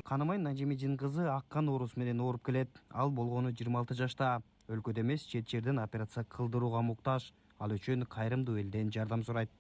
Канымай Нажимидин кызы аккан оорусу менен ооруп келет. Ал болгону 26 жашта. Өлкөдө эмес, чет жерден операция кылдырууга муктаж. Ал үчүн кайрымдуу элден жардам сурайт.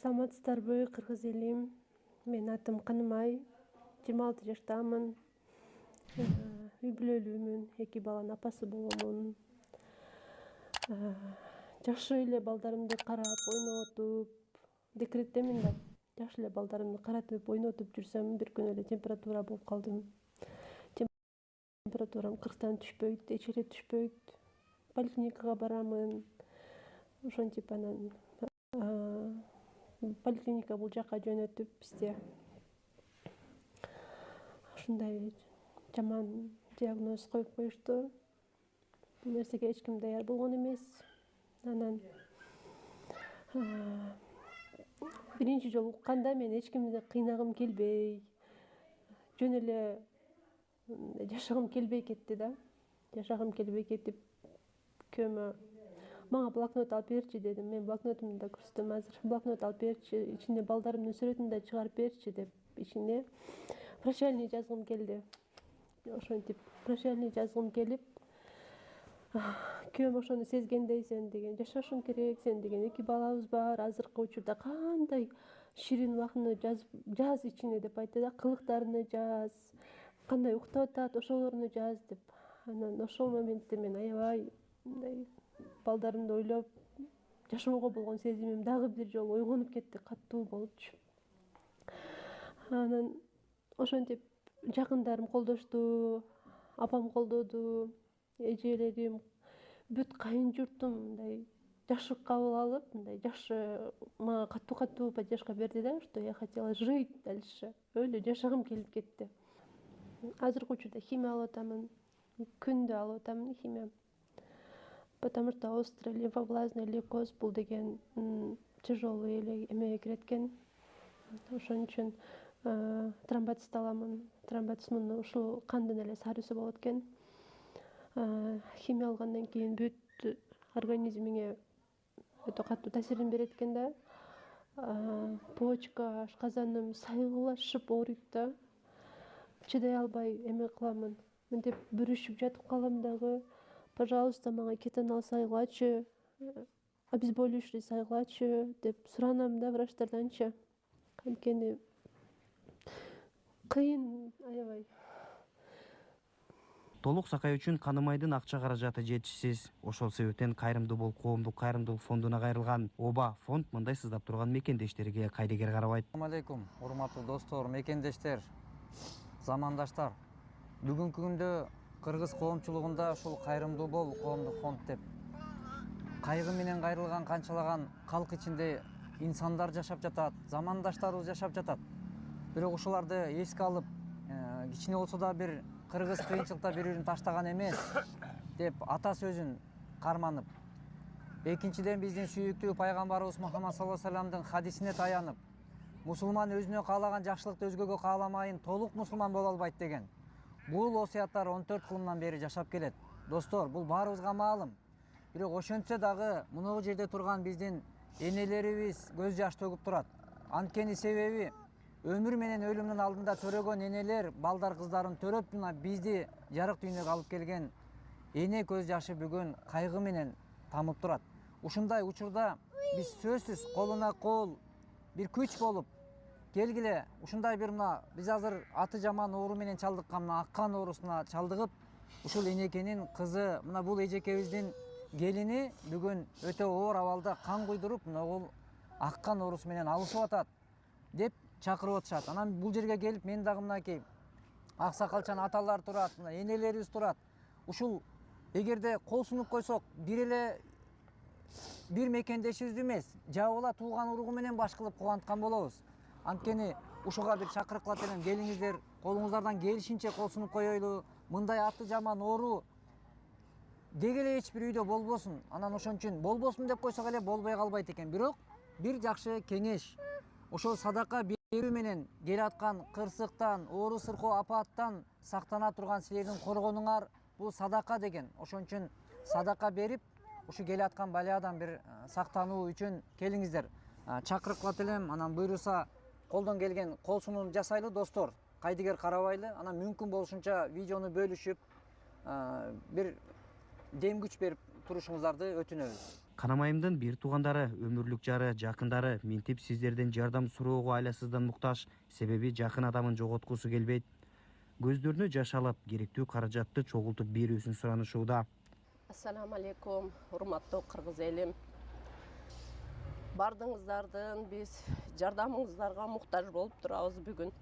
Саламатсыздарбы, кыргыз элим. Мен атым Канымай, 26 жаштамын. Үй бүлөлүүмүн, 2 баланын апасы боломун. Жакшы эле балдарымды карап, ойнотуп, декреттемин да. Жакшы эле балдарымды каратып, ойнотуп жүрсөм, бир күнү эле температура болуп калдым. Температурам 40тан түшпөйт, эч эле түшпөйт. Поликлиникага барамын. Ошентип анан поликлиника бул жака жөнөтүп бизде ушундай жаман диагноз коюп коюшту. Бул нерсеге эч ким даяр болгон эмес. Анан биринчи жолу укканда мен эч кимди кыйнагым келбей, жөн эле жашагым келбей кетти да. Жашагым келбей кетип, күйөөмө мага блокнот алып берчи дедим. Мен блокнотумду да көрсөтөм азыр. Блокнот алып берчи, ичине балдарымдын сүрөтүн да чыгарып берчи деп, ичине прощальный жазгым келди. Ошентип прощальный жазгым келип, күйөөм ошону сезгендей, сен деген жашашың керек, сен деген 2 балабыз бар, азыркы учурда кандай ширин убакны жаз ичине деп айтты да, кылыктарыны жаз, кандай уктап атат, ошолорун жаз деп. Анан ошол моментте мен аябай мындай балдарымды ойлоп, жашоого болгон сезимим дагы бир жолу ойгонуп кетти, катуу болчу. Анан ошентип жакындарым колдошту, апам колдоду, эжелерим, бүт кайын журтум мындай жакшы кабыл алып, мындай жакшы мага катуу поддержка берди да, что я хотела жить дальше. Өлө жашагым келип кетти. Азыркы учурда химия алып атамын, күндө алып атамын химия. Потому что острый лимфобластный лейкоз бул деген тяжелый эле эмеге кирет экен. Ошон үчүн тромботист аламын. Тромботизмдин ушул кандын эле сарысы болот экен. Химия алгандан кийин бүт организмиңе өтө катуу таасирин берет экен да. Почка, ашказаным сайгылашып ооруйт да. Чыдай албай эме кыламын. Мынтип бүрүшүп жатып калам дагы. Пожалуйста, мага кетанал сайгылачы, обезболивающий сайгылачы деп суранам да врачтарданчы. Анткени кыйын аябай. Толук сакай үчүн Канымайдын акча каражаты жетишсиз. Ошол себептен кайрымдуу болуп коомдук кайрымдуулук фондуна кайрылган. Оба фонд мындай сыздап турган мекендештерге кайдыгер карабайт. Assalamu алейкум, урматтуу достор, мекендештер, замандаштар. Бүгүнкү күндө кыргыз коомчулугунда ушул кайрымдуу бол коомдук фонд деп кайгы менен кайрылган канчалаган калк ичинде инсандар жашап жатат, замандаштарыбыз жашап жатат. Бирок ушуларды эске алып, кичине болсо да бир кыргыз кыйынчылыкта бири-бирин таштаган эмес деп ата сөзүн карманып, экинчиден биздин сүйүктүү пайгамбарыбыз Мухаммад саллаллаху алейхи вассаламдын хадисине таянып, мусулман өзүнө каалаган жакшылыкты өзгөгө кааламайын, толук мусулман боло албайт деген бул осуяттар 14 кылымдан бери жашап келет. Достор, бул баарыбызга маалым. Бирок ошентсе дагы мынау жерде турган биздин энелерибиз көз жаш төгүп турат. Анткени себеби өмүр менен өлүмдүн алдында төрөгөн энелер балдар кыздарын төрөп мына бизди жарык дүйнөгө алып келген эне көз жашы бүгүн кайгы менен тамып турат. Ушундай учурда биз сөзсүз колуна кол бир күч болуп келгиле, ушундай бир мына биз азыр аты жаман оору менен чалдыккан мына аккан оорусуна чалдыгып, ушул энекенин кызы, мына бул эжекебиздин келини бүгүн өтө оор абалда кан куйдуруп, мына бул аккан оорусу менен алышып атат деп чакырып атышат. Анан бул жерге келип мен дагы мынакей аксакалчан аталар турат, мына энелерибиз турат. Ушул эгерде кол сунуп койсок, бир мекендешибизди эмес, жабыла тууган уругу менен баш кылып кубанткан болобуз. Анткени ушуга бир чакырып кылат элем, келиңиздер, колуңуздардан келишинче кол сунуп коелу. Мындай аты жаман оору деги эле эч бир үйдө болбосун. Анан ошон үчүн болбосун деп койсок эле болбой калбайт экен. Бирок бир жакшы кеңеш, ошол садака берүү менен келаткан кырсыктан, оору сыркоо апааттан сактана турган силердин коргонуңар бул садака деген. Ошон үчүн садака берип, ушу келаткан балиядан бир сактануу үчүн келиңиздер. Чакырып кылат элем. Анан буйруса колдон келген кол сунууну жасайлы достор. кайдыгер карабайлы. Анан мүмкүн болушунча видеону бөлүшүп, бир дем күч берип турушуңуздарды өтүнөбүз. Канамайымдын бир туугандары, өмүрлүк жары, жакындары минтип сиздерден жардам суроого айласыздан муктаж, себеби жакын адамын жоготкусу келбейт. Көздөрүнө жаш алып, керектүү каражатты чогултуп берүүсүн суранышууда. Ассаламу алейкум, урматтуу кыргыз элим. Бардыңыздардын биз жардамыңыздарга муктаж болуп турабыз бүгүн.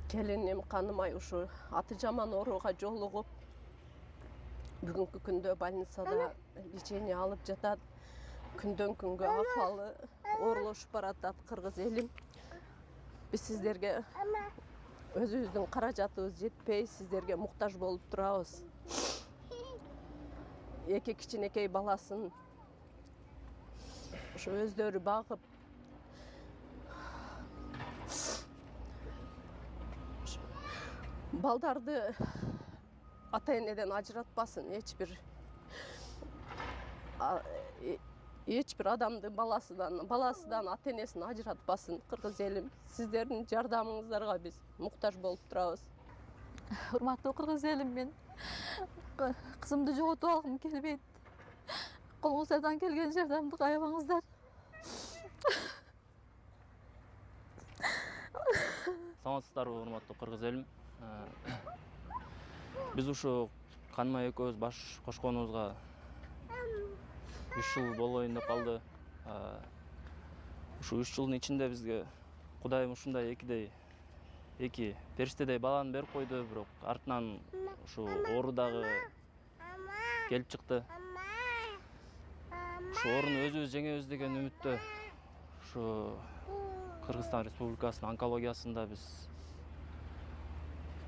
Келиним Канымай ушу аты жаман ооруга жолугуп, бүгүнкү күндө больницада лечение алып жатат. Күндөн күнгө акыбалы оорулошуп баратат кыргыз элим. Биз сиздерге өзүбүздүн каражатыбыз жетпей, сиздерге муктаж болуп турабыз. Эки кичинекей баласын ушу өздөрү багып, балдарды ата энеден ажыратпасын, эч бир адамды баласыдан ата энесин ажыратпасын кыргыз элим. Сиздердин жардамыңыздарга биз муктаж болуп турабыз. Урматтуу кыргыз элим, мен кызымды жоготуп алгым келбейт. Колуңуздардан келген жардамды аябаңыздар. Саламатсыздарбы, урматтуу кыргыз элим. Биз ушу Канымай экөөбүз баш кошконубузга 3 жыл болоюн деп калды. Ушу 3 жылдын ичинде бизге Кудайым ушундай эки периштедей баланы берип койду, бирок артынан ушу оору дагы келип чыкты. Ушу ооруну өзүбүз жеңебиз деген үмүттө ушу Кыргызстан Республикасынын онкологиясында биз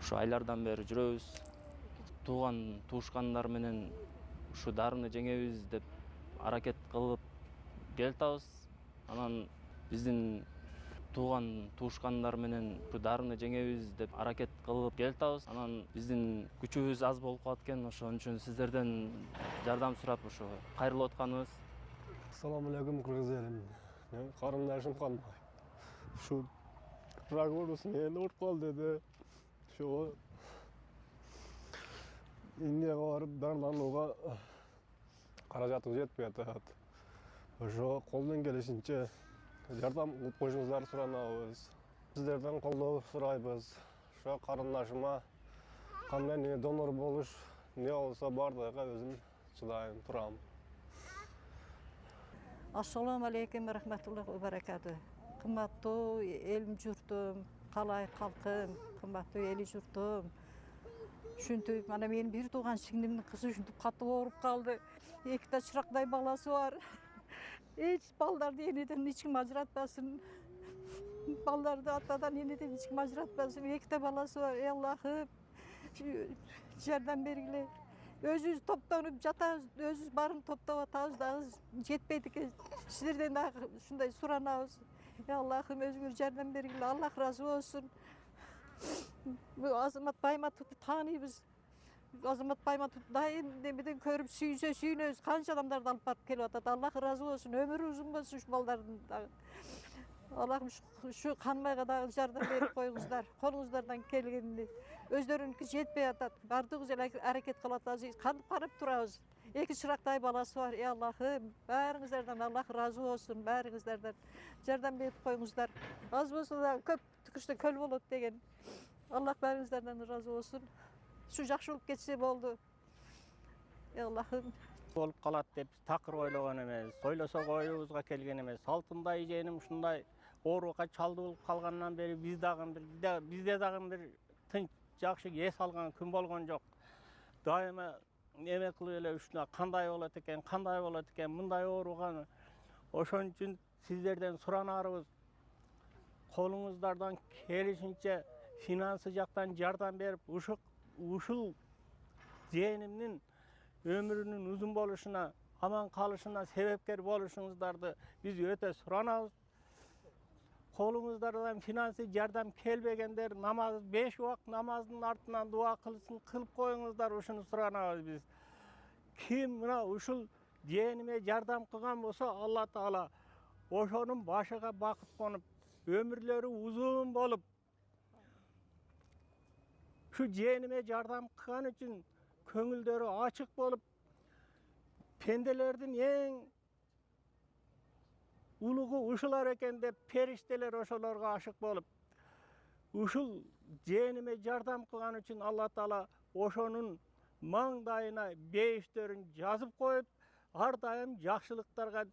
ушу айлардан бери жүрөбүз. Тууган туушкандар менен ушу дарыны жеңебиз деп аракет кылып келатабыз. Анан биздин тууган туушкандар менен ушу дарыны жеңебиз деп аракет кылып келатабыз. Анан биздин күчүбүз аз болуп калат экен, ошон үчүн сиздерден жардам сурап ушу кайрылып атканыбыз. Assalomu alaykum kırgız elim. Karındaşım Kanmay. Şu rak orusu neyini ort kal dedi. Şu Indiyaga barıp darlanууга каражатыбыз жетпей атат. Ошо колдон келишинче жардам кылып коюшуңуздарды суранабыз. Сиздерден колдоо сурайбыз. Ошо карындашыма кандай донор болуш не болсо бардыгыга өзүм чыдайм, турам. Assalamu aleykum ve rahmetullahi ve berekatü. Kımmattуу elim jurtum, kalay kalkım, kımmattуу eli jurtum. Şuntüp, mana menin bir tuğan singlimdin kızı şuntüp katı ооруп kaldı. Ekide çırakday balası var. Hiç baldardı eneden hiç kim ajıratmasın. Baldardı atadan eneden hiç kim ajıratmasın. Ekide balası var. Ey Allah'ım, jardam bergile. Özüz toplanıp жатабыз, özüz barın toптап атабыз дагы жетпейт экен. Сиздерден дагы ушундай суранабыз. Ey Allah'ım, özüңөр жардам бергиле. Аллах разы болсун. Азамат Байматовду тааныйбыз. Азамат Байматов дайым немеден көрүп сүйнөбүз. Канча адамдарды алып барып келип атат. Аллах разы болсун. Өмүрү узун болсун ушу балдардын дагы. Аллахым şu Канмайга дагы жардам берип коюңуздар. Колуңуздардан келгенди. Өздөрүнүкү жетпей атат. Бардыгыбыз эле аракет кылып атабыз. Кантип карап турабыз. Эки чырактай баласы бар. Ey Allah'ım, баарыңыздардан Аллах разы болсун. Баарыңыздардан жардам берип коюңуздар. Аз болсо да көп түкүрсө көл болот деген. Аллах баарыңыздардан разы болсун. Şu жакшы болуп кетсе болду. Ey Allah'ım. Болуп калат деп такыр ойлогон эмес. Ойлосок оюбузга келген эмес. Алтындай жээним ушундай ооруга чалдырылып калгандан бери бизде дагы бир тынч жакшы эс алган күн болгон жок. Дайыма эме кылып эле ушуна кандай болот экен, мындай ооруганы. Ошон үчүн сиздерден суранарыбыз, колуңуздардан келишинче финансы жактан жардам берип, ушул жээнимдин өмүрүнүн узун болушуна, аман калышына себепкер болушуңуздарды биз өтө суранабыз. Колуңуздардан финансы жардам келбегендер намаз 5 убакыт намаздын артынан дуа кылсын, кылып коюңуздар, ушуну суранабыз биз. Ким мына ушул жээниме жардам кылган болсо, Алла Таала ошонун башыга бакыт конуп, өмүрлөрү узун болуп, Şu jeğenime jardam kılgan üçün köngülleri açık bolup, pendelerden en uluğu uşular eken dep perişteler oşolarga aşık bolup, uşul jeğenime jardam kılgan üçün Allah Taala oşonun mаңдайына бейиштерин жазып коюп, ар дайым жакшылыктарга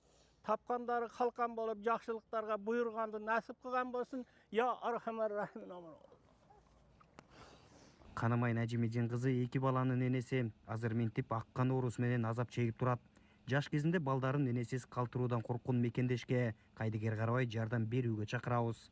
тапкандары калкан болуп, жакшылыктарга буйруганды насип кылган болсун. Я архамар рахим. Канымай Нажимидин кызы 2 баланын энеси. Азыр ментип аккан оорусу менен азап чегип турат. Жаш кезинде балдарын энесиз калтыруудан корккон мекендешке Кайдыгер Карабай жардам берүүгө чакырабыз.